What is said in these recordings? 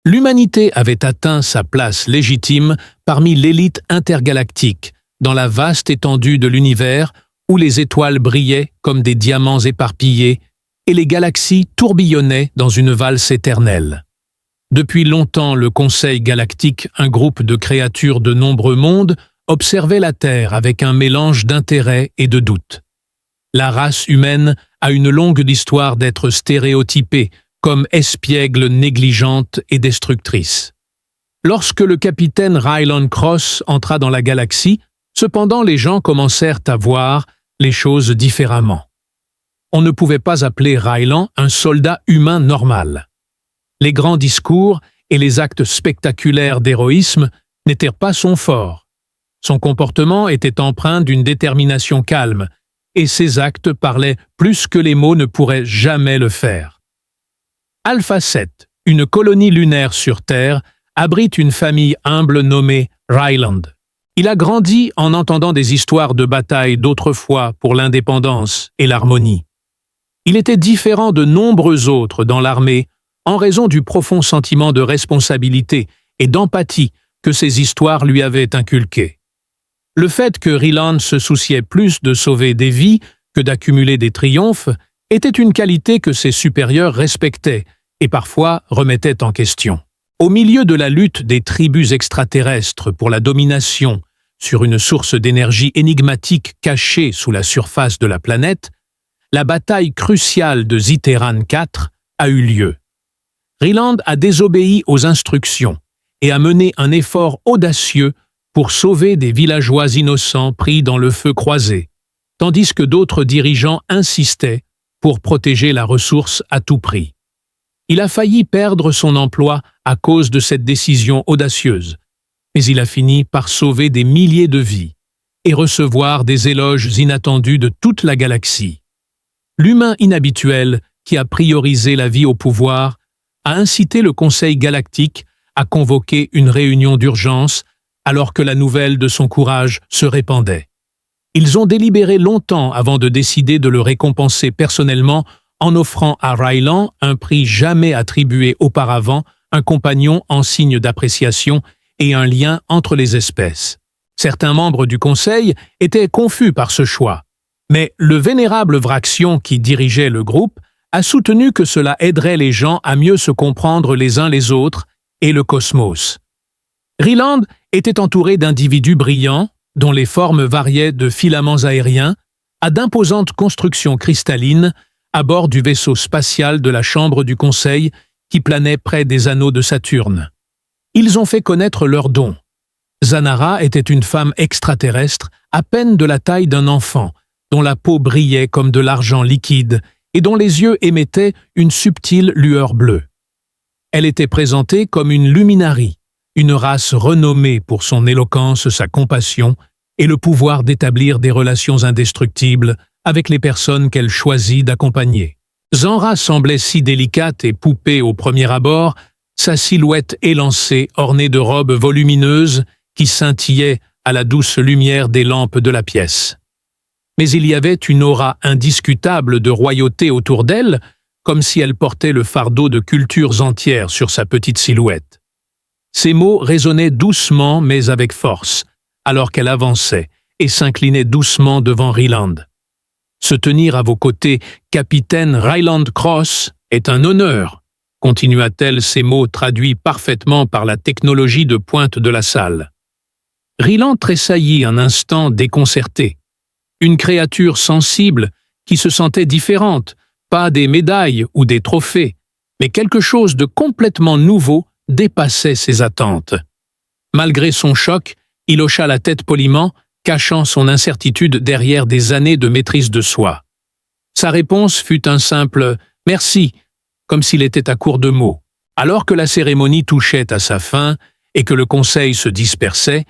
L'humanité avait atteint sa place légitime parmi l'élite intergalactique, dans la vaste étendue de l'univers où les étoiles brillaient comme des diamants éparpillés et les galaxies tourbillonnaient dans une valse éternelle. Depuis longtemps, le Conseil galactique, un groupe de créatures de nombreux mondes, observait la Terre avec un mélange d'intérêt et de doute. La race humaine a une longue histoire d'être stéréotypée comme espiègle, négligente et destructrice. Lorsque le capitaine Rylan Cross entra dans la galaxie, cependant les gens commencèrent à voir les choses différemment. On ne pouvait pas appeler Rylan un soldat humain normal. Les grands discours et les actes spectaculaires d'héroïsme n'étaient pas son fort. Son comportement était empreint d'une détermination calme, et ses actes parlaient plus que les mots ne pourraient jamais le faire. Alpha 7, une colonie lunaire sur Terre, abrite une famille humble nommée Ryland. Il a grandi en entendant des histoires de batailles d'autrefois pour l'indépendance et l'harmonie. Il était différent de nombreux autres dans l'armée en raison du profond sentiment de responsabilité et d'empathie que ces histoires lui avaient inculqué. Le fait que Ryland se souciait plus de sauver des vies que d'accumuler des triomphes était une qualité que ses supérieurs respectaient et parfois remettaient en question. Au milieu de la lutte des tribus extraterrestres pour la domination sur une source d'énergie énigmatique cachée sous la surface de la planète, la bataille cruciale de Ziteran 4 a eu lieu. Ryland a désobéi aux instructions et a mené un effort audacieux pour sauver des villageois innocents pris dans le feu croisé, tandis que d'autres dirigeants insistaient pour protéger la ressource à tout prix. Il a failli perdre son emploi à cause de cette décision audacieuse, mais il a fini par sauver des milliers de vies et recevoir des éloges inattendus de toute la galaxie. L'humain inhabituel qui a priorisé la vie au pouvoir a incité le Conseil galactique à convoquer une réunion d'urgence alors que la nouvelle de son courage se répandait. Ils ont délibéré longtemps avant de décider de le récompenser personnellement en offrant à Rylan un prix jamais attribué auparavant, un compagnon en signe d'appréciation et un lien entre les espèces. Certains membres du Conseil étaient confus par ce choix, mais le vénérable Vraxion qui dirigeait le groupe a soutenu que cela aiderait les gens à mieux se comprendre les uns les autres et le cosmos. Ryland était entouré d'individus brillants, dont les formes variaient de filaments aériens à d'imposantes constructions cristallines à bord du vaisseau spatial de la Chambre du Conseil qui planait près des anneaux de Saturne. Ils ont fait connaître leurs dons. Zanara était une femme extraterrestre à peine de la taille d'un enfant, dont la peau brillait comme de l'argent liquide et dont les yeux émettaient une subtile lueur bleue. Elle était présentée comme une luminari, une race renommée pour son éloquence, sa compassion et le pouvoir d'établir des relations indestructibles avec les personnes qu'elle choisit d'accompagner. Zanra semblait si délicate et poupée au premier abord, sa silhouette élancée ornée de robes volumineuses qui scintillaient à la douce lumière des lampes de la pièce. Mais il y avait une aura indiscutable de royauté autour d'elle, comme si elle portait le fardeau de cultures entières sur sa petite silhouette. Ses mots résonnaient doucement mais avec force, alors qu'elle avançait et s'inclinait doucement devant Ryland. « Se tenir à vos côtés, capitaine Ryland Cross, est un honneur », continua-t-elle, ses mots traduits parfaitement par la technologie de pointe de la salle. Ryland tressaillit un instant déconcerté. Une créature sensible qui se sentait différente, pas des médailles ou des trophées, mais quelque chose de complètement nouveau dépassait ses attentes. Malgré son choc, il hocha la tête poliment, cachant son incertitude derrière des années de maîtrise de soi. Sa réponse fut un simple « merci », comme s'il était à court de mots. Alors que la cérémonie touchait à sa fin et que le conseil se dispersait,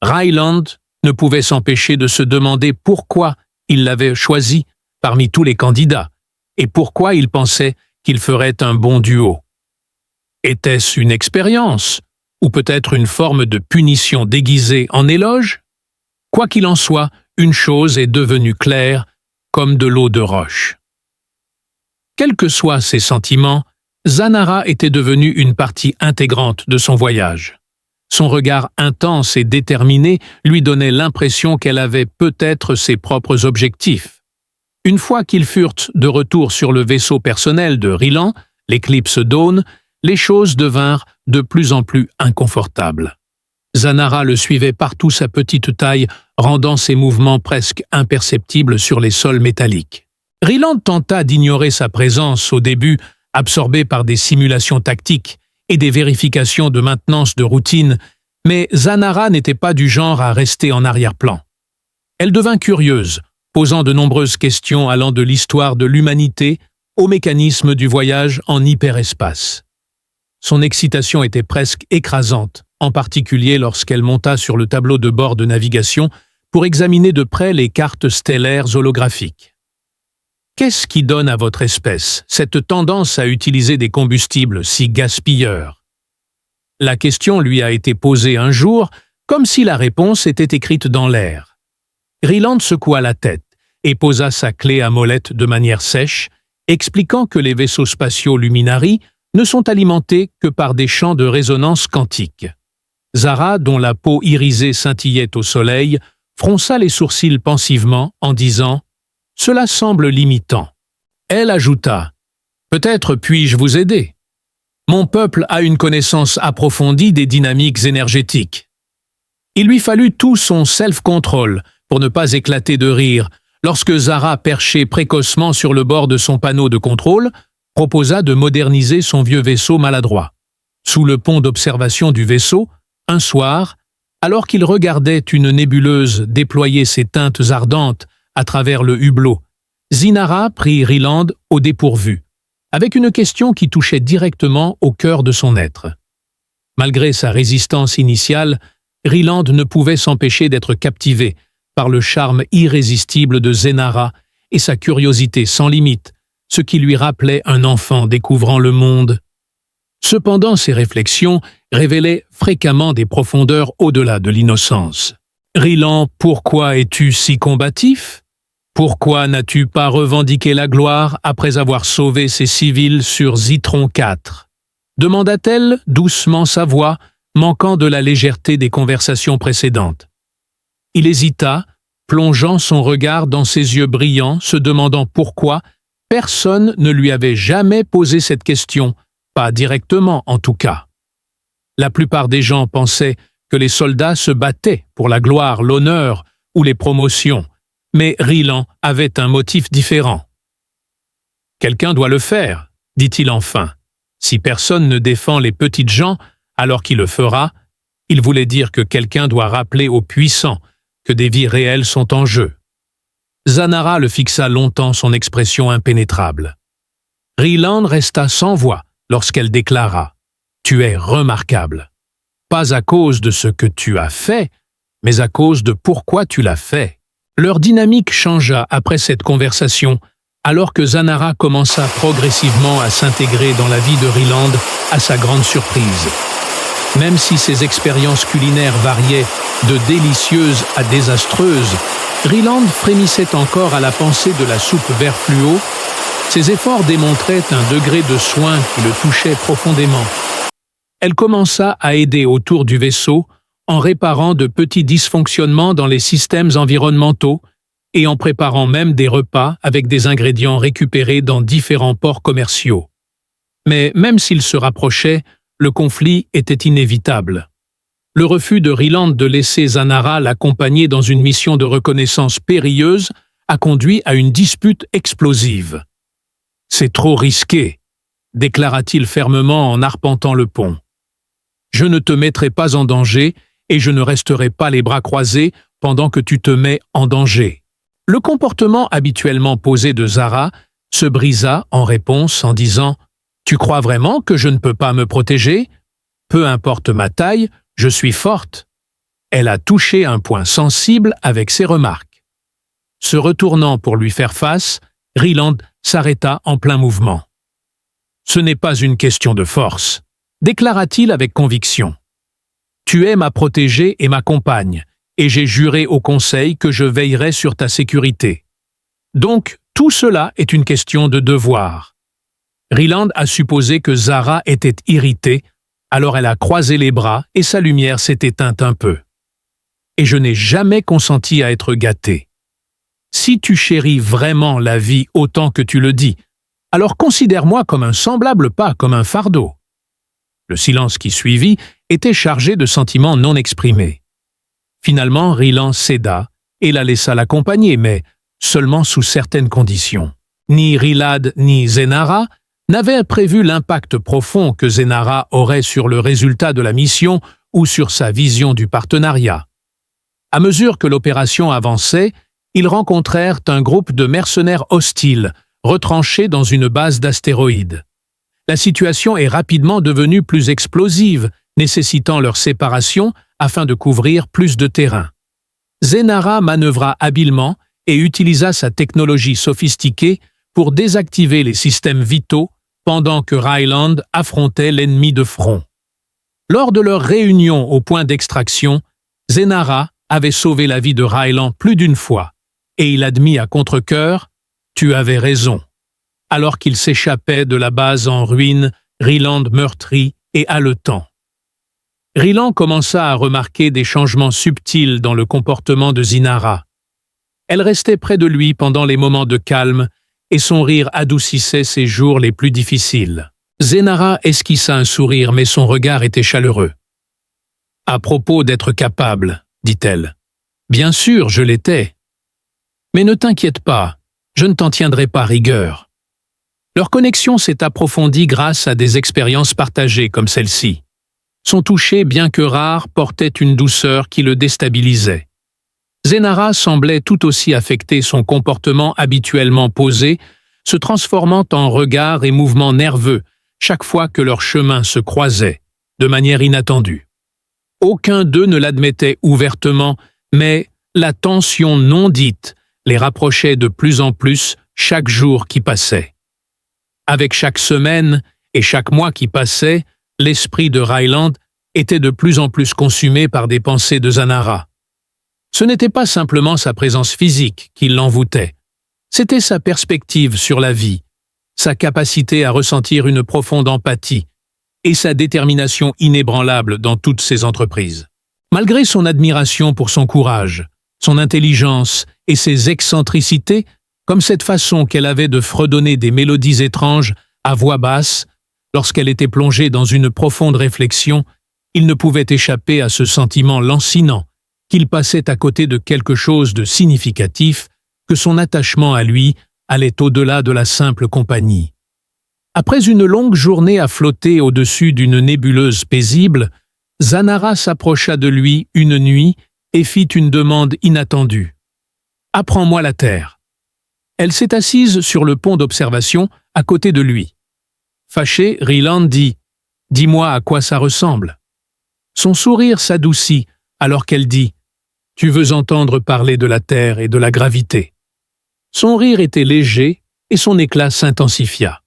Ryland ne pouvait s'empêcher de se demander pourquoi il l'avait choisi parmi tous les candidats et pourquoi il pensait qu'il ferait un bon duo. Était-ce une expérience ou peut-être une forme de punition déguisée en éloge? Quoi qu'il en soit, une chose est devenue claire comme de l'eau de roche. Quels que soient ses sentiments, Zanara était devenue une partie intégrante de son voyage. Son regard intense et déterminé lui donnait l'impression qu'elle avait peut-être ses propres objectifs. Une fois qu'ils furent de retour sur le vaisseau personnel de Rilan, l'Eclipse Dawn, les choses devinrent de plus en plus inconfortables. Zanara le suivait partout, sa petite taille rendant ses mouvements presque imperceptibles sur les sols métalliques. Rilan tenta d'ignorer sa présence au début, absorbé par des simulations tactiques et des vérifications de maintenance de routine, mais Zanara n'était pas du genre à rester en arrière-plan. Elle devint curieuse, posant de nombreuses questions allant de l'histoire de l'humanité au mécanisme du voyage en hyperespace. Son excitation était presque écrasante, en particulier lorsqu'elle monta sur le tableau de bord de navigation pour examiner de près les cartes stellaires holographiques. Qu'est-ce qui donne à votre espèce cette tendance à utiliser des combustibles si gaspilleurs? La question lui a été posée un jour, comme si la réponse était écrite dans l'air. Riland secoua la tête et posa sa clé à molette de manière sèche, expliquant que les vaisseaux spatiaux Luminari ne sont alimentés que par des champs de résonance quantique. Zara, dont la peau irisée scintillait au soleil, fronça les sourcils pensivement en disant « Cela semble limitant ». Elle ajouta « Peut-être puis-je vous aider. Mon peuple a une connaissance approfondie des dynamiques énergétiques. » Il lui fallut tout son self-control pour ne pas éclater de rire lorsque Zara, perchée précocement sur le bord de son panneau de contrôle, proposa de moderniser son vieux vaisseau maladroit. Sous le pont d'observation du vaisseau, un soir, alors qu'il regardait une nébuleuse déployer ses teintes ardentes à travers le hublot, Zinara prit Riland au dépourvu, avec une question qui touchait directement au cœur de son être. Malgré sa résistance initiale, Riland ne pouvait s'empêcher d'être captivé par le charme irrésistible de Zenara et sa curiosité sans limite, ce qui lui rappelait un enfant découvrant le monde. Cependant, ses réflexions révélaient fréquemment des profondeurs au-delà de l'innocence. « Riland, pourquoi es-tu si combatif? Pourquoi n'as-tu pas revendiqué la gloire après avoir sauvé ces civils sur Zitron 4 » demanda-t-elle doucement, sa voix manquant de la légèreté des conversations précédentes. Il hésita, plongeant son regard dans ses yeux brillants, se demandant pourquoi personne ne lui avait jamais posé cette question, pas directement en tout cas. La plupart des gens pensaient que les soldats se battaient pour la gloire, l'honneur ou les promotions, mais Rilan avait un motif différent. « Quelqu'un doit le faire, dit-il enfin. Si personne ne défend les petites gens, alors qui le fera, il voulait dire que quelqu'un doit rappeler aux puissants que des vies réelles sont en jeu. » Zanara le fixa longtemps, son expression impénétrable. Riland resta sans voix lorsqu'elle déclara « Tu es remarquable. Pas à cause de ce que tu as fait, mais à cause de pourquoi tu l'as fait. » Leur dynamique changea après cette conversation, alors que Zanara commença progressivement à s'intégrer dans la vie de Riland à sa grande surprise. Même si ses expériences culinaires variaient de délicieuses à désastreuses, Riland frémissait encore à la pensée de la soupe vert fluo. Ses efforts démontraient un degré de soin qui le touchait profondément. Elle commença à aider autour du vaisseau en réparant de petits dysfonctionnements dans les systèmes environnementaux et en préparant même des repas avec des ingrédients récupérés dans différents ports commerciaux. Mais même s'ils se rapprochaient, le conflit était inévitable. Le refus de Riland de laisser Zanara l'accompagner dans une mission de reconnaissance périlleuse a conduit à une dispute explosive. « C'est trop risqué », déclara-t-il fermement en arpentant le pont. « Je ne te mettrai pas en danger et je ne resterai pas les bras croisés pendant que tu te mets en danger. » Le comportement habituellement posé de Zara se brisa en réponse en disant « Tu crois vraiment que je ne peux pas me protéger? Peu importe ma taille, je suis forte. » Elle a touché un point sensible avec ses remarques. Se retournant pour lui faire face, Riland s'arrêta en plein mouvement. « Ce n'est pas une question de force, » déclara-t-il avec conviction. « Tu es ma protégée et ma compagne, et j'ai juré au Conseil que je veillerai sur ta sécurité. Donc, tout cela est une question de devoir. Ryland a supposé que Zara était irritée, alors elle a croisé les bras et sa lumière s'est éteinte un peu. Et je n'ai jamais consenti à être gâté. Si tu chéris vraiment la vie autant que tu le dis, alors considère-moi comme un semblable, pas comme un fardeau. Le silence qui suivit était chargé de sentiments non exprimés. Finalement, Ryland céda et la laissa l'accompagner, mais seulement sous certaines conditions. Ni Rylad ni Zenara n'avaient prévu l'impact profond que Zenara aurait sur le résultat de la mission ou sur sa vision du partenariat. À mesure que l'opération avançait, ils rencontrèrent un groupe de mercenaires hostiles, retranchés dans une base d'astéroïdes. La situation est rapidement devenue plus explosive, nécessitant leur séparation afin de couvrir plus de terrain. Zenara manœuvra habilement et utilisa sa technologie sophistiquée pour désactiver les systèmes vitaux pendant que Ryland affrontait l'ennemi de front. Lors de leur réunion au point d'extraction, Zenara avait sauvé la vie de Ryland plus d'une fois, et il admit à contre-cœur « Tu avais raison », alors qu'il s'échappait de la base en ruine, Ryland meurtri et haletant. Ryland commença à remarquer des changements subtils dans le comportement de Zinara. Elle restait près de lui pendant les moments de calme et son rire adoucissait ses jours les plus difficiles. Zenara esquissa un sourire, mais son regard était chaleureux. « À propos d'être capable, » dit-elle. « Bien sûr, je l'étais. Mais ne t'inquiète pas, je ne t'en tiendrai pas rigueur. » Leur connexion s'est approfondie grâce à des expériences partagées comme celle-ci. Son toucher, bien que rare, portait une douceur qui le déstabilisait. Zenara semblait tout aussi affecter son comportement habituellement posé, se transformant en regards et mouvements nerveux chaque fois que leurs chemins se croisaient, de manière inattendue. Aucun d'eux ne l'admettait ouvertement, mais la tension non dite les rapprochait de plus en plus chaque jour qui passait. Avec chaque semaine et chaque mois qui passait, l'esprit de Ryland était de plus en plus consumé par des pensées de Zenara. Ce n'était pas simplement sa présence physique qui l'envoûtait, c'était sa perspective sur la vie, sa capacité à ressentir une profonde empathie et sa détermination inébranlable dans toutes ses entreprises. Malgré son admiration pour son courage, son intelligence et ses excentricités, comme cette façon qu'elle avait de fredonner des mélodies étranges à voix basse, lorsqu'elle était plongée dans une profonde réflexion, il ne pouvait échapper à ce sentiment lancinant qu'il passait à côté de quelque chose de significatif, que son attachement à lui allait au-delà de la simple compagnie. Après une longue journée à flotter au-dessus d'une nébuleuse paisible, Zenara s'approcha de lui une nuit et fit une demande inattendue. « Apprends-moi la Terre. » Elle s'est assise sur le pont d'observation à côté de lui. Fâché, Ryland dit « Dis-moi à quoi ça ressemble. » Son sourire s'adoucit alors qu'elle dit « Tu veux entendre parler de la Terre et de la gravité. » Son rire était léger et son éclat s'intensifia.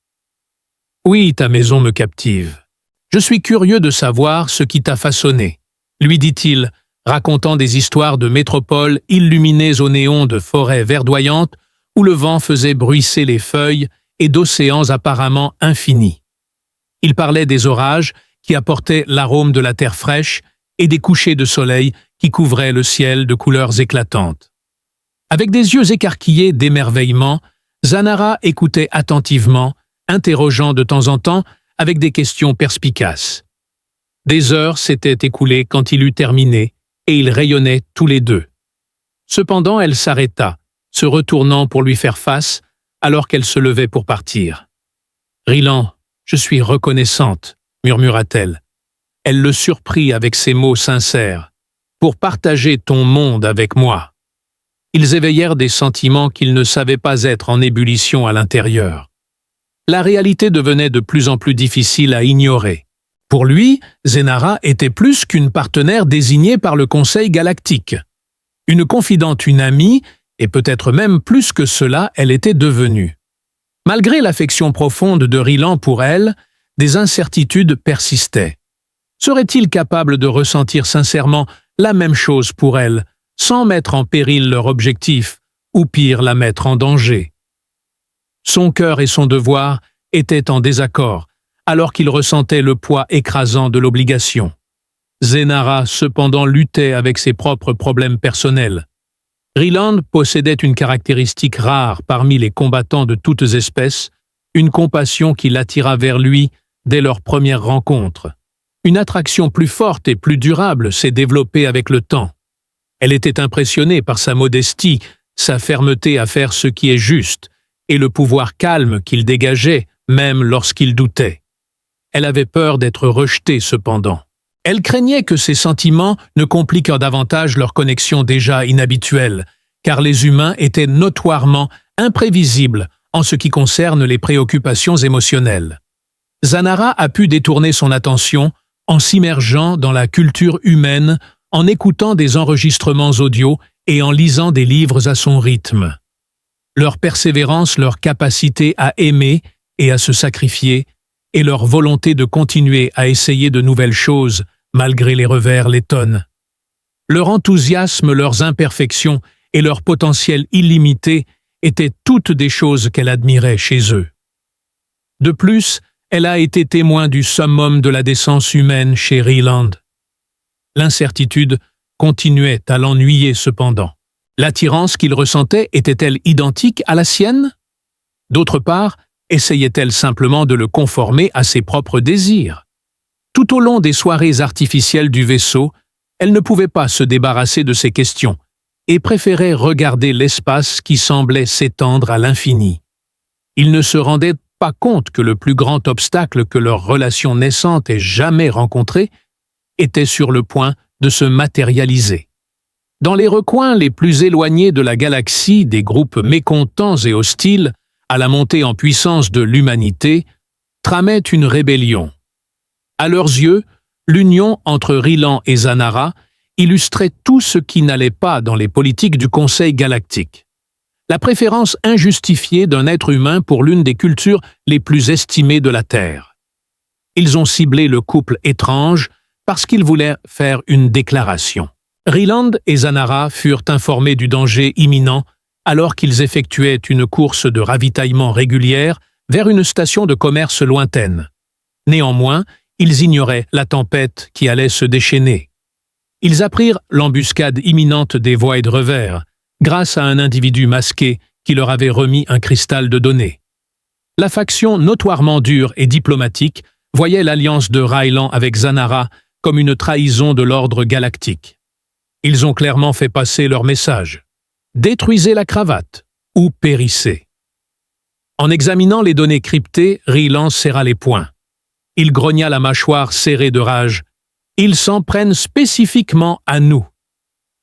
« Oui, ta maison me captive. Je suis curieux de savoir ce qui t'a façonné, » lui dit-il, racontant des histoires de métropoles illuminées au néon de forêts verdoyantes où le vent faisait bruisser les feuilles et d'océans apparemment infinis. Il parlait des orages qui apportaient l'arôme de la terre fraîche et des couchers de soleil qui couvraient le ciel de couleurs éclatantes. Avec des yeux écarquillés d'émerveillement, Zenara écoutait attentivement, interrogeant de temps en temps avec des questions perspicaces. Des heures s'étaient écoulées quand il eut terminé, et ils rayonnaient tous les deux. Cependant, elle s'arrêta, se retournant pour lui faire face, alors qu'elle se levait pour partir. « Ryland, je suis reconnaissante, » murmura-t-elle. Elle le surprit avec ces mots sincères. « Pour partager ton monde avec moi. » Ils éveillèrent des sentiments qu'ils ne savaient pas être en ébullition à l'intérieur. La réalité devenait de plus en plus difficile à ignorer. Pour lui, Zenara était plus qu'une partenaire désignée par le Conseil galactique. Une confidente, une amie, et peut-être même plus que cela, elle était devenue. Malgré l'affection profonde de Ryland pour elle, des incertitudes persistaient. Serait-il capable de ressentir sincèrement la même chose pour elle, sans mettre en péril leur objectif, ou pire, la mettre en danger? Son cœur et son devoir étaient en désaccord, alors qu'ils ressentaient le poids écrasant de l'obligation. Zenara, cependant, luttait avec ses propres problèmes personnels. Vreeland possédait une caractéristique rare parmi les combattants de toutes espèces, une compassion qui l'attira vers lui dès leur première rencontre. Une attraction plus forte et plus durable s'est développée avec le temps. Elle était impressionnée par sa modestie, sa fermeté à faire ce qui est juste, et le pouvoir calme qu'il dégageait, même lorsqu'il doutait. Elle avait peur d'être rejetée cependant. Elle craignait que ces sentiments ne compliquent davantage leur connexion déjà inhabituelle, car les humains étaient notoirement imprévisibles en ce qui concerne les préoccupations émotionnelles. Zanara a pu détourner son attention en s'immergeant dans la culture humaine, en écoutant des enregistrements audio et en lisant des livres à son rythme. Leur persévérance, leur capacité à aimer et à se sacrifier, et leur volonté de continuer à essayer de nouvelles choses, malgré les revers l'étonnent. Leur enthousiasme, leurs imperfections et leur potentiel illimité étaient toutes des choses qu'elle admirait chez eux. De plus, elle a été témoin du summum de la décence humaine chez Vreeland. L'incertitude continuait à l'ennuyer cependant. L'attirance qu'il ressentait était-elle identique à la sienne? D'autre part, essayait-elle simplement de le conformer à ses propres désirs? Tout au long des soirées artificielles du vaisseau, elle ne pouvait pas se débarrasser de ces questions et préférait regarder l'espace qui semblait s'étendre à l'infini. Il ne se rendait pas compte que le plus grand obstacle que leur relation naissante ait jamais rencontré était sur le point de se matérialiser. Dans les recoins les plus éloignés de la galaxie, des groupes mécontents et hostiles à la montée en puissance de l'humanité tramaient une rébellion. À leurs yeux, l'union entre Vreeland et Zanara illustrait tout ce qui n'allait pas dans les politiques du Conseil galactique. La préférence injustifiée d'un être humain pour l'une des cultures les plus estimées de la Terre. Ils ont ciblé le couple étrange parce qu'ils voulaient faire une déclaration. Vreeland et Zanara furent informés du danger imminent alors qu'ils effectuaient une course de ravitaillement régulière vers une station de commerce lointaine. Néanmoins, ils ignoraient la tempête qui allait se déchaîner. Ils apprirent l'embuscade imminente des Void Revers, grâce à un individu masqué qui leur avait remis un cristal de données. La faction notoirement dure et diplomatique voyait l'alliance de Vreeland avec Zanara comme une trahison de l'ordre galactique. Ils ont clairement fait passer leur message. Détruisez la cravate ou périssez. En examinant les données cryptées, Vreeland serra les poings. Il grogna la mâchoire serrée de rage. Ils s'en prennent spécifiquement à nous.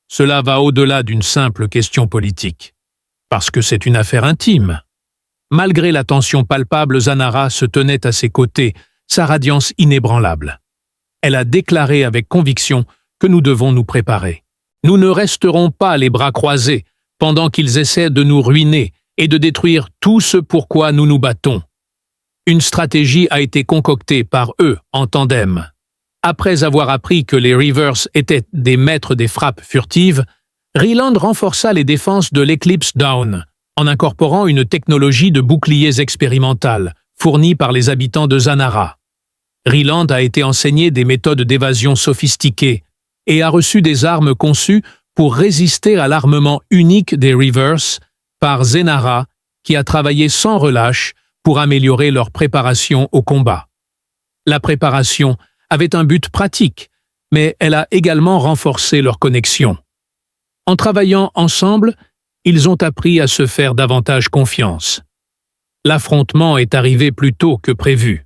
Cela va au-delà d'une simple question politique, parce que c'est une affaire intime. Malgré la tension palpable, Zanara se tenait à ses côtés, sa radiance inébranlable. Elle a déclaré avec conviction que nous devons nous préparer. Nous ne resterons pas les bras croisés pendant qu'ils essaient de nous ruiner et de détruire tout ce pour quoi nous nous battons. Une stratégie a été concoctée par eux en tandem. Après avoir appris que les Reavers étaient des maîtres des frappes furtives, Vreeland renforça les défenses de l'Eclipse Dawn en incorporant une technologie de boucliers expérimentales fournie par les habitants de Zanara. Vreeland a été enseigné des méthodes d'évasion sophistiquées et a reçu des armes conçues pour résister à l'armement unique des Reavers par Zenara, qui a travaillé sans relâche pour améliorer leur préparation au combat. La préparation avait un but pratique, mais elle a également renforcé leur connexion. En travaillant ensemble, ils ont appris à se faire davantage confiance. L'affrontement est arrivé plus tôt que prévu.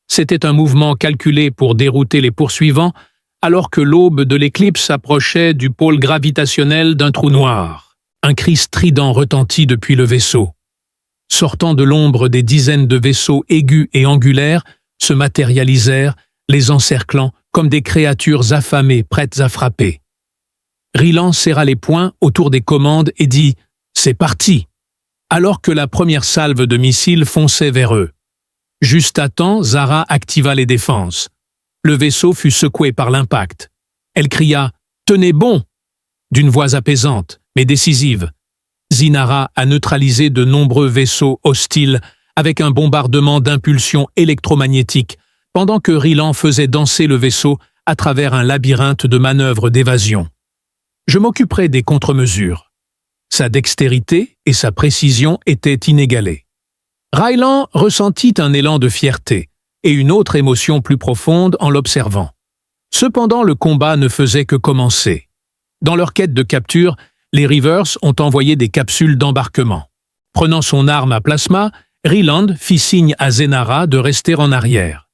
C'était un mouvement calculé pour dérouter les poursuivants, alors que l'aube de l'éclipse approchait du pôle gravitationnel d'un trou noir. Un cri strident retentit depuis le vaisseau. Sortant de l'ombre, des dizaines de vaisseaux aigus et angulaires se matérialisèrent, les encerclant comme des créatures affamées prêtes à frapper. Vreeland serra les poings autour des commandes et dit « C'est parti !» alors que la première salve de missiles fonçait vers eux. Juste à temps, Zara activa les défenses. Le vaisseau fut secoué par l'impact. Elle cria « Tenez bon !» d'une voix apaisante, mais décisive. Zinara a neutralisé de nombreux vaisseaux hostiles avec un bombardement d'impulsions électromagnétiques, pendant que Ryland faisait danser le vaisseau à travers un labyrinthe de manœuvres d'évasion. Je m'occuperai des contre-mesures. Sa dextérité et sa précision étaient inégalées. Ryland ressentit un élan de fierté et une autre émotion plus profonde en l'observant. Cependant, le combat ne faisait que commencer. Dans leur quête de capture, les Reavers ont envoyé des capsules d'embarquement. Prenant son arme à plasma, Ryland fit signe à Zenara de rester en arrière.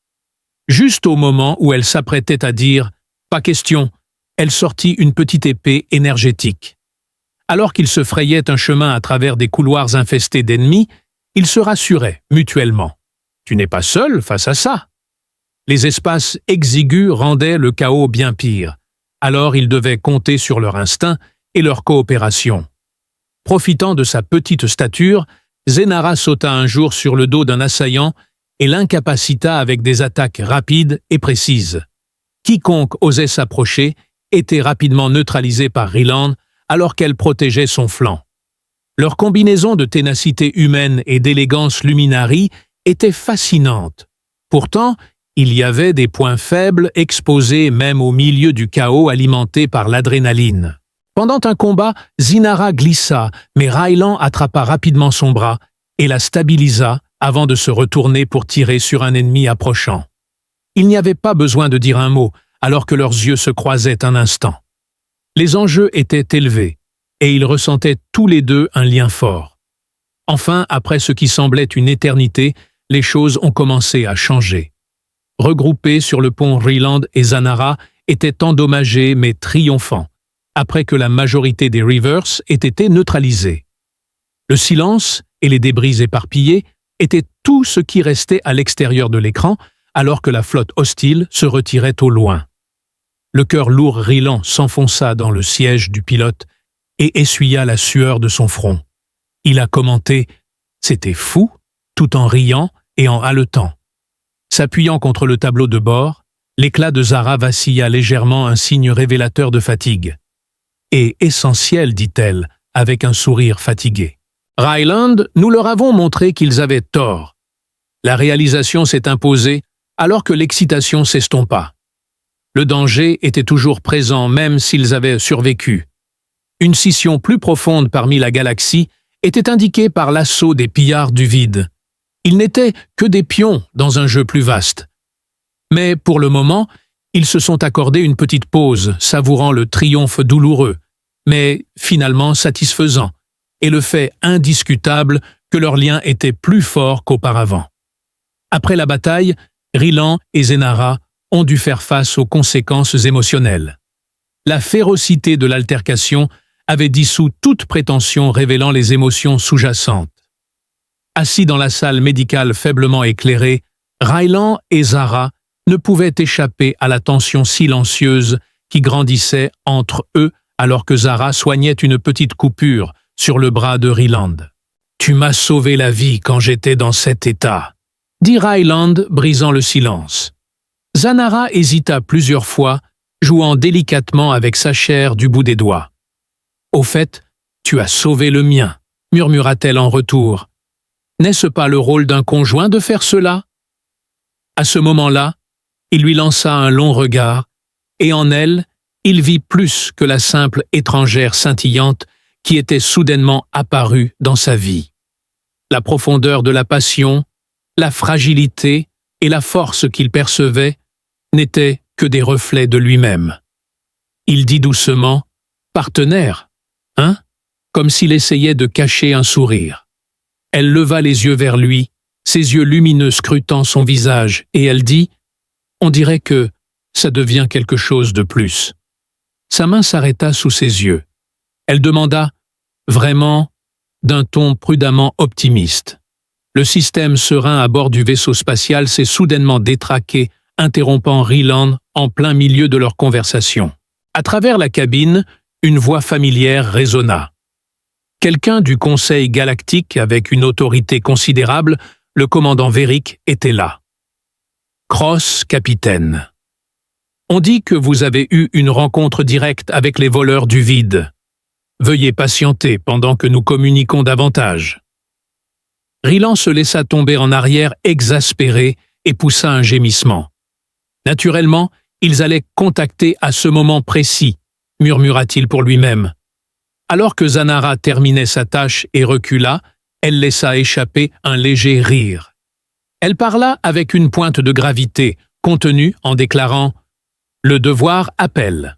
Juste au moment où elle s'apprêtait à dire « Pas question », elle sortit une petite épée énergétique. Alors qu'ils se frayaient un chemin à travers des couloirs infestés d'ennemis, ils se rassuraient mutuellement. « Tu n'es pas seul face à ça !» Les espaces exigus rendaient le chaos bien pire, alors ils devaient compter sur leur instinct et leur coopération. Profitant de sa petite stature, Zenara sauta un jour sur le dos d'un assaillant et l'incapacita avec des attaques rapides et précises. Quiconque osait s'approcher était rapidement neutralisé par Ryland alors qu'elle protégeait son flanc. Leur combinaison de ténacité humaine et d'élégance luminari était fascinante. Pourtant, il y avait des points faibles exposés même au milieu du chaos alimenté par l'adrénaline. Pendant un combat, Zinara glissa, mais Ryland attrapa rapidement son bras et la stabilisa avant de se retourner pour tirer sur un ennemi approchant. Il n'y avait pas besoin de dire un mot, alors que leurs yeux se croisaient un instant. Les enjeux étaient élevés, et ils ressentaient tous les deux un lien fort. Enfin, après ce qui semblait une éternité, les choses ont commencé à changer. Regroupés sur le pont, Ryland et Zanara étaient endommagés mais triomphants, après que la majorité des Reavers ait été neutralisée. Le silence et les débris éparpillés étaient tout ce qui restait à l'extérieur de l'écran, alors que la flotte hostile se retirait au loin. Le cœur lourd Ryland s'enfonça dans le siège du pilote et essuya la sueur de son front. Il a commenté « C'était fou », tout en riant et en haletant. S'appuyant contre le tableau de bord, l'éclat de Zara vacilla légèrement, un signe révélateur de fatigue. « Et essentiel, dit-elle, avec un sourire fatigué. Ryland, nous leur avons montré qu'ils avaient tort. La réalisation s'est imposée alors que l'excitation s'estompa. Le danger était toujours présent même s'ils avaient survécu. Une scission plus profonde parmi la galaxie était indiquée par l'assaut des pillards du vide. Ils n'étaient que des pions dans un jeu plus vaste. Mais pour le moment, ils se sont accordés une petite pause, savourant le triomphe douloureux, mais finalement satisfaisant, et le fait indiscutable que leur lien était plus fort qu'auparavant. Après la bataille, Ryland et Zenara ont dû faire face aux conséquences émotionnelles. La férocité de l'altercation avait dissous toute prétention révélant les émotions sous-jacentes. Assis dans la salle médicale faiblement éclairée, Ryland et Zara ne pouvaient échapper à la tension silencieuse qui grandissait entre eux alors que Zara soignait une petite coupure sur le bras de Ryland. « Tu m'as sauvé la vie quand j'étais dans cet état », dit Ryland, brisant le silence. Zanara hésita plusieurs fois, jouant délicatement avec sa chair du bout des doigts. « Au fait, tu as sauvé le mien », murmura-t-elle en retour. « N'est-ce pas le rôle d'un conjoint de faire cela ?» À ce moment-là, il lui lança un long regard, et en elle, il vit plus que la simple étrangère scintillante qui était soudainement apparue dans sa vie. La profondeur de la passion, la fragilité et la force qu'il percevait n'étaient que des reflets de lui-même. Il dit doucement « Partenaire, hein ?» comme s'il essayait de cacher un sourire. Elle leva les yeux vers lui, ses yeux lumineux scrutant son visage, et elle dit « On dirait que ça devient quelque chose de plus. » Sa main s'arrêta sous ses yeux. Elle demanda « Vraiment ?» d'un ton prudemment optimiste. Le système serein à bord du vaisseau spatial s'est soudainement détraqué, interrompant Ryland en plein milieu de leur conversation. À travers la cabine, une voix familière résonna. Quelqu'un du Conseil galactique avec une autorité considérable, le commandant Véric, était là. « Cross, capitaine. On dit que vous avez eu une rencontre directe avec les voleurs du vide. Veuillez patienter pendant que nous communiquons davantage. » Rylan se laissa tomber en arrière exaspéré et poussa un gémissement. Naturellement, ils allaient contacter à ce moment précis, murmura-t-il pour lui-même. Alors que Zanara terminait sa tâche et recula, elle laissa échapper un léger rire. Elle parla avec une pointe de gravité, contenue en déclarant « Le devoir appelle ».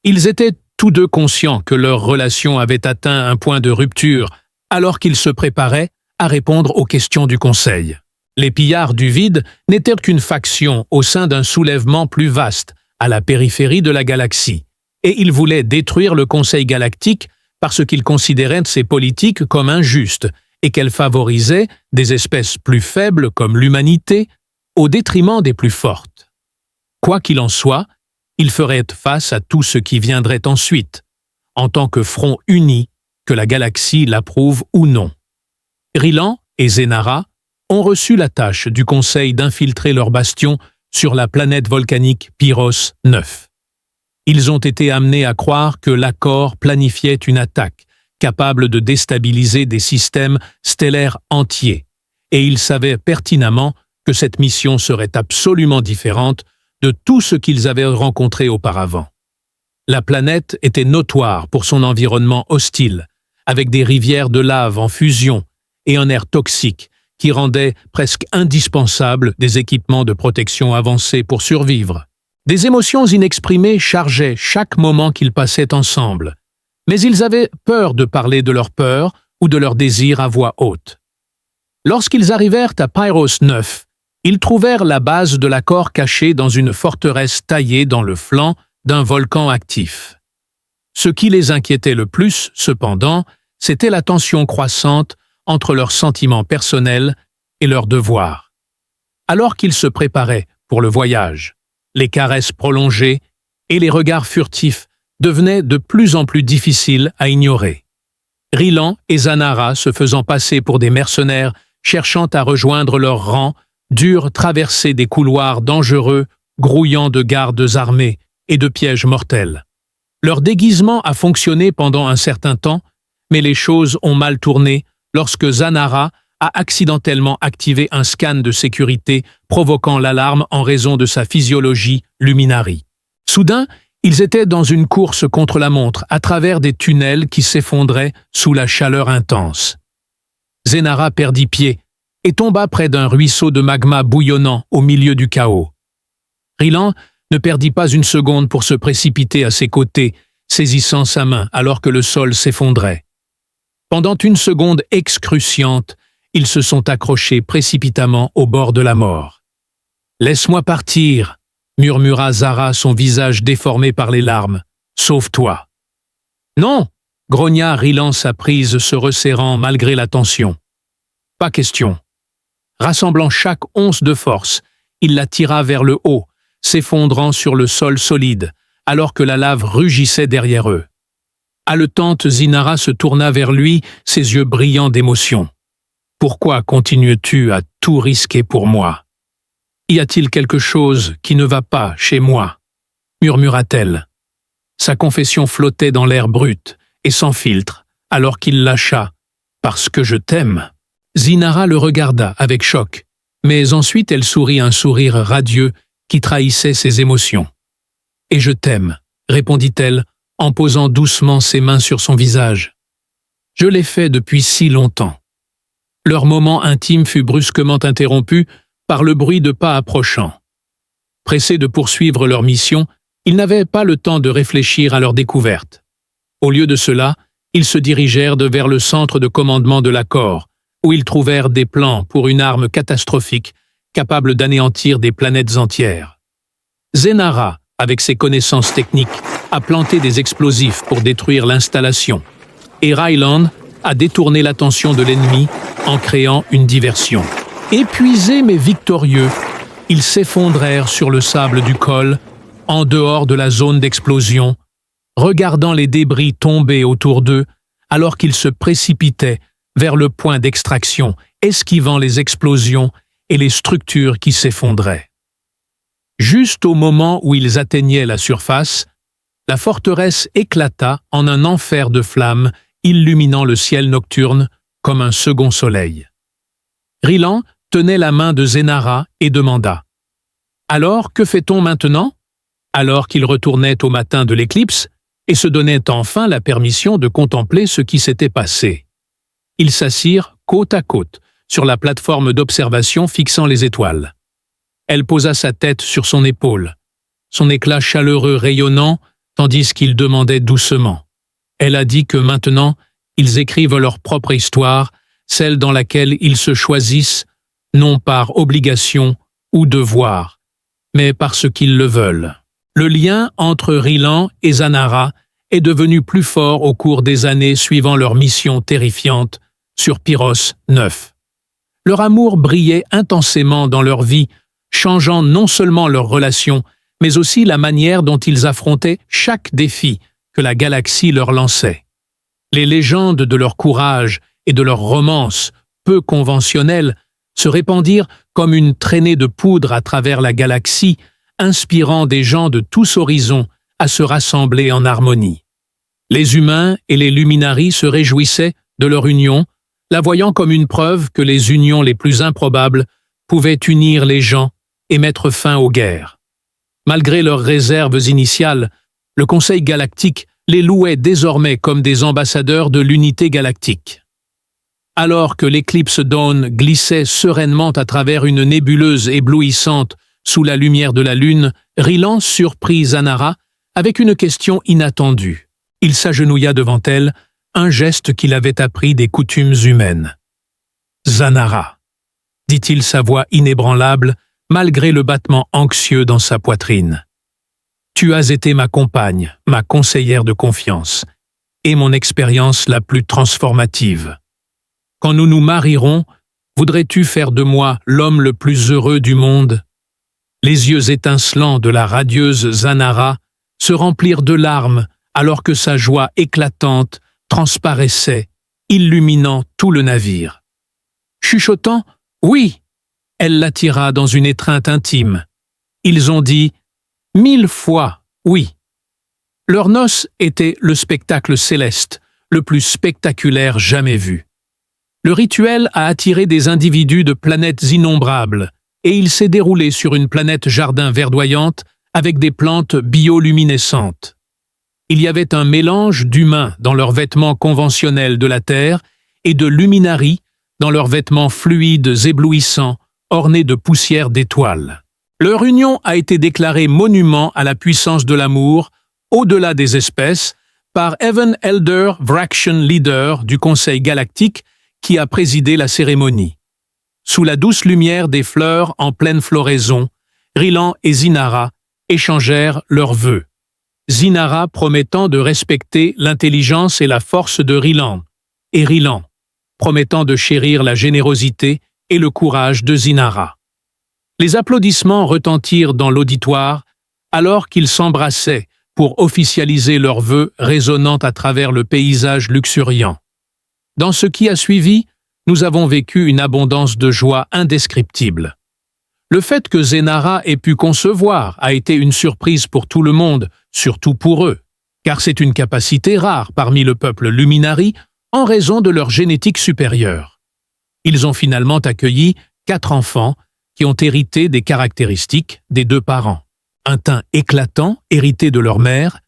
Ils étaient tous deux conscients que leur relation avait atteint un point de rupture alors qu'ils se préparaient à répondre aux questions du Conseil. Les pillards du vide n'étaient qu'une faction au sein d'un soulèvement plus vaste, à la périphérie de la galaxie, et ils voulaient détruire le Conseil galactique parce qu'ils considéraient ces politiques comme injustes et qu'elles favorisaient des espèces plus faibles comme l'humanité au détriment des plus fortes. Quoi qu'il en soit, ils feraient face à tout ce qui viendrait ensuite, en tant que front uni, que la galaxie l'approuve ou non. Rylan et Zenara ont reçu la tâche du Conseil d'infiltrer leur bastion sur la planète volcanique Pyros 9. Ils ont été amenés à croire que l'accord planifiait une attaque capable de déstabiliser des systèmes stellaires entiers, et ils savaient pertinemment que cette mission serait absolument différente de tout ce qu'ils avaient rencontré auparavant. La planète était notoire pour son environnement hostile, avec des rivières de lave en fusion et un air toxique qui rendait presque indispensable des équipements de protection avancés pour survivre. Des émotions inexprimées chargeaient chaque moment qu'ils passaient ensemble, mais ils avaient peur de parler de leur peur ou de leur désir à voix haute. Lorsqu'ils arrivèrent à Pyros 9, ils trouvèrent la base de l'accord cachée dans une forteresse taillée dans le flanc d'un volcan actif. Ce qui les inquiétait le plus, cependant, c'était la tension croissante entre leurs sentiments personnels et leurs devoirs. Alors qu'ils se préparaient pour le voyage, les caresses prolongées et les regards furtifs devenaient de plus en plus difficiles à ignorer. Rylan et Zanara, se faisant passer pour des mercenaires cherchant à rejoindre leur rang, durent traverser des couloirs dangereux, grouillant de gardes armés et de pièges mortels. Leur déguisement a fonctionné pendant un certain temps, mais les choses ont mal tourné lorsque Zanara a accidentellement activé un scan de sécurité provoquant l'alarme en raison de sa physiologie luminari. Soudain, ils étaient dans une course contre la montre à travers des tunnels qui s'effondraient sous la chaleur intense. Zenara perdit pied et tomba près d'un ruisseau de magma bouillonnant au milieu du chaos. Rylan ne perdit pas une seconde pour se précipiter à ses côtés, saisissant sa main alors que le sol s'effondrait. Pendant une seconde excruciante, ils se sont accrochés précipitamment au bord de la mort. « Laisse-moi partir !» murmura Zara, son visage déformé par les larmes. « Sauve-toi !»« Non !» grogna Rylan, sa prise se resserrant malgré la tension. « Pas question. » Rassemblant chaque once de force, il la tira vers le haut, s'effondrant sur le sol solide, alors que la lave rugissait derrière eux. Haletante, Zinara se tourna vers lui, ses yeux brillants d'émotion. « Pourquoi continues-tu à tout risquer pour moi ? Y a-t-il quelque chose qui ne va pas chez moi ?» murmura-t-elle. Sa confession flottait dans l'air brut et sans filtre, alors qu'il lâcha « Parce que je t'aime ». Zinara le regarda avec choc, mais ensuite elle sourit un sourire radieux qui trahissait ses émotions. « Et je t'aime », répondit-elle, en posant doucement ses mains sur son visage. « Je l'ai fait depuis si longtemps. » Leur moment intime fut brusquement interrompu par le bruit de pas approchant. Pressés de poursuivre leur mission, ils n'avaient pas le temps de réfléchir à leur découverte. Au lieu de cela, ils se dirigèrent vers le centre de commandement de l'accord, où ils trouvèrent des plans pour une arme catastrophique capable d'anéantir des planètes entières. Zenara, avec ses connaissances techniques, a planté des explosifs pour détruire l'installation, et Rylan a détourné l'attention de l'ennemi en créant une diversion. Épuisés mais victorieux, ils s'effondrèrent sur le sable du col, en dehors de la zone d'explosion, regardant les débris tomber autour d'eux alors qu'ils se précipitaient vers le point d'extraction, esquivant les explosions et les structures qui s'effondraient. Juste au moment où ils atteignaient la surface, la forteresse éclata en un enfer de flammes illuminant le ciel nocturne comme un second soleil. Rylan tenait la main de Zénara et demanda « Alors, que fait-on maintenant ?» Alors qu'il retournait au matin de l'éclipse et se donnait enfin la permission de contempler ce qui s'était passé. Ils s'assirent côte à côte sur la plateforme d'observation fixant les étoiles. Elle posa sa tête sur son épaule, son éclat chaleureux rayonnant, tandis qu'il demandait doucement. Elle a dit que maintenant, ils écrivent leur propre histoire, celle dans laquelle ils se choisissent, non par obligation ou devoir, mais parce qu'ils le veulent. Le lien entre Rylan et Zanara est devenu plus fort au cours des années suivant leur mission terrifiante sur Pyros 9. Leur amour brillait intensément dans leur vie, changeant non seulement leurs relations, mais aussi la manière dont ils affrontaient chaque défi que la galaxie leur lançait. Les légendes de leur courage et de leur romance, peu conventionnelles, se répandirent comme une traînée de poudre à travers la galaxie, inspirant des gens de tous horizons à se rassembler en harmonie. Les humains et les luminaries se réjouissaient de leur union, la voyant comme une preuve que les unions les plus improbables pouvaient unir les gens et mettre fin aux guerres. Malgré leurs réserves initiales, le Conseil galactique les louait désormais comme des ambassadeurs de l'unité galactique. Alors que l'éclipse Dawn glissait sereinement à travers une nébuleuse éblouissante sous la lumière de la lune, Rylan surprit Zanara avec une question inattendue. Il s'agenouilla devant elle, un geste qu'il avait appris des coutumes humaines. « Zanara », dit-il sa voix inébranlable, malgré le battement anxieux dans sa poitrine. « Tu as été ma compagne, ma conseillère de confiance, et mon expérience la plus transformative. Quand nous nous marierons, voudrais-tu faire de moi l'homme le plus heureux du monde ?» Les yeux étincelants de la radieuse Zanara se remplirent de larmes alors que sa joie éclatante transparaissait, illuminant tout le navire. Chuchotant « Oui !» elle l'attira dans une étreinte intime. Ils ont dit « 1000 fois oui !» Leur noce était le spectacle céleste, le plus spectaculaire jamais vu. Le rituel a attiré des individus de planètes innombrables, et il s'est déroulé sur une planète jardin verdoyante avec des plantes bioluminescentes. Il y avait un mélange d'humains dans leurs vêtements conventionnels de la Terre et de luminaries dans leurs vêtements fluides éblouissants, ornés de poussière d'étoiles. Leur union a été déclarée monument à la puissance de l'amour, au-delà des espèces, par Evan Elder Vraction Leader du Conseil galactique qui a présidé la cérémonie. Sous la douce lumière des fleurs en pleine floraison, Rylan et Zinara échangèrent leurs vœux. Zinara promettant de respecter l'intelligence et la force de Rylan, et Rylan promettant de chérir la générosité et le courage de Zinara. Les applaudissements retentirent dans l'auditoire alors qu'ils s'embrassaient pour officialiser leurs vœux résonnant à travers le paysage luxuriant. Dans ce qui a suivi, nous avons vécu une abondance de joie indescriptible. Le fait que Zénara ait pu concevoir a été une surprise pour tout le monde, surtout pour eux, car c'est une capacité rare parmi le peuple Luminari en raison de leur génétique supérieure. Ils ont finalement accueilli 4 enfants qui ont hérité des caractéristiques des 2 parents. Un teint éclatant hérité de leur mère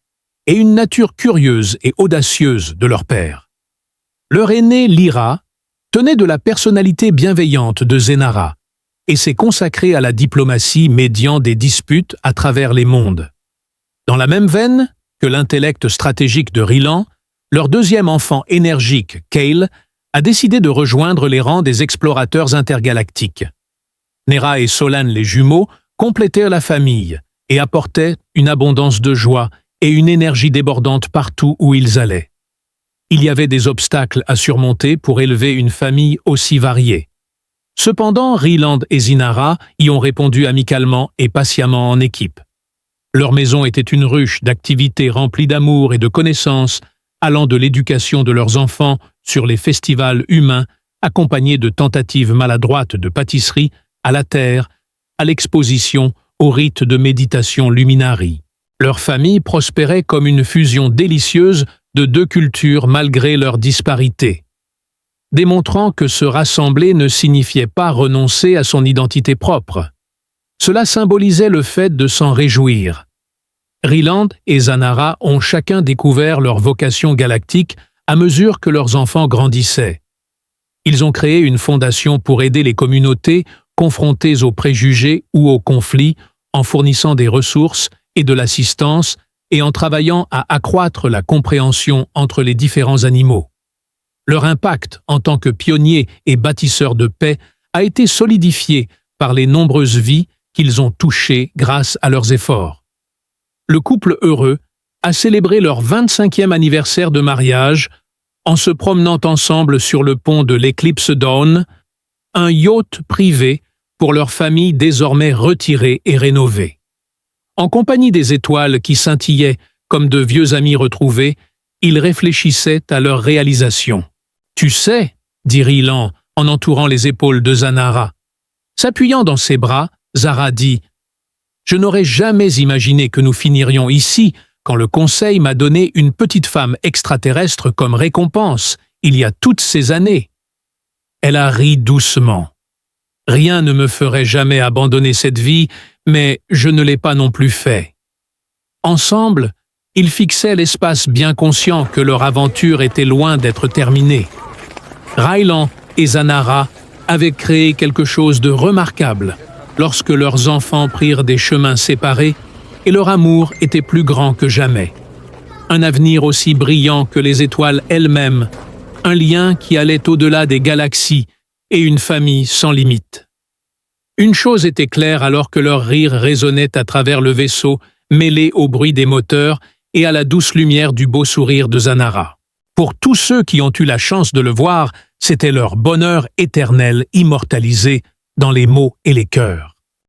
et une nature curieuse et audacieuse de leur père. Leur aîné Lyra tenait de la personnalité bienveillante de Zénara et s'est consacré à la diplomatie médiant des disputes à travers les mondes. Dans la même veine que l'intellect stratégique de Rylan, leur deuxième enfant énergique, Kale, a décidé de rejoindre les rangs des explorateurs intergalactiques. Nera et Solan, les jumeaux, complétèrent la famille et apportaient une abondance de joie et une énergie débordante partout où ils allaient. Il y avait des obstacles à surmonter pour élever une famille aussi variée. Cependant, Rylan et Zinara y ont répondu amicalement et patiemment en équipe. Leur maison était une ruche d'activités remplies d'amour et de connaissances, allant de l'éducation de leurs enfants sur les festivals humains, accompagnés de tentatives maladroites de pâtisserie, à la terre, à l'exposition, au rite de méditation Luminari. Leur famille prospérait comme une fusion délicieuse de 2 cultures malgré leur disparité. démontrant que se rassembler ne signifiait pas renoncer à son identité propre. Cela symbolisait le fait de s'en réjouir. Ryland et Zanara ont chacun découvert leur vocation galactique à mesure que leurs enfants grandissaient. Ils ont créé une fondation pour aider les communautés confrontées aux préjugés ou aux conflits en fournissant des ressources et de l'assistance et en travaillant à accroître la compréhension entre les différents animaux. Leur impact en tant que pionniers et bâtisseurs de paix a été solidifié par les nombreuses vies qu'ils ont touchées grâce à leurs efforts. Le couple heureux a célébré leur 25e anniversaire de mariage en se promenant ensemble sur le pont de l'Eclipse Dawn, un yacht privé pour leur famille désormais retirée et rénovée. En compagnie des étoiles qui scintillaient comme de vieux amis retrouvés, ils réfléchissaient à leur réalisation. « Tu sais, » dit Ryland en entourant les épaules de Zanara. S'appuyant dans ses bras, Zara dit « Je n'aurais jamais imaginé que nous finirions ici quand le Conseil m'a donné une petite femme extraterrestre comme récompense, il y a toutes ces années. » Elle a ri doucement. « Rien ne me ferait jamais abandonner cette vie, mais je ne l'ai pas non plus fait. » Ensemble, ils fixaient l'espace bien conscient que leur aventure était loin d'être terminée. Ryland et Zanara avaient créé quelque chose de remarquable lorsque leurs enfants prirent des chemins séparés et leur amour était plus grand que jamais. Un avenir aussi brillant que les étoiles elles-mêmes, un lien qui allait au-delà des galaxies et une famille sans limite. Une chose était claire alors que leur rire résonnait à travers le vaisseau, mêlé au bruit des moteurs et à la douce lumière du beau sourire de Zanara. Pour tous ceux qui ont eu la chance de le voir, c'était leur bonheur éternel immortalisé dans les mots et les cœurs.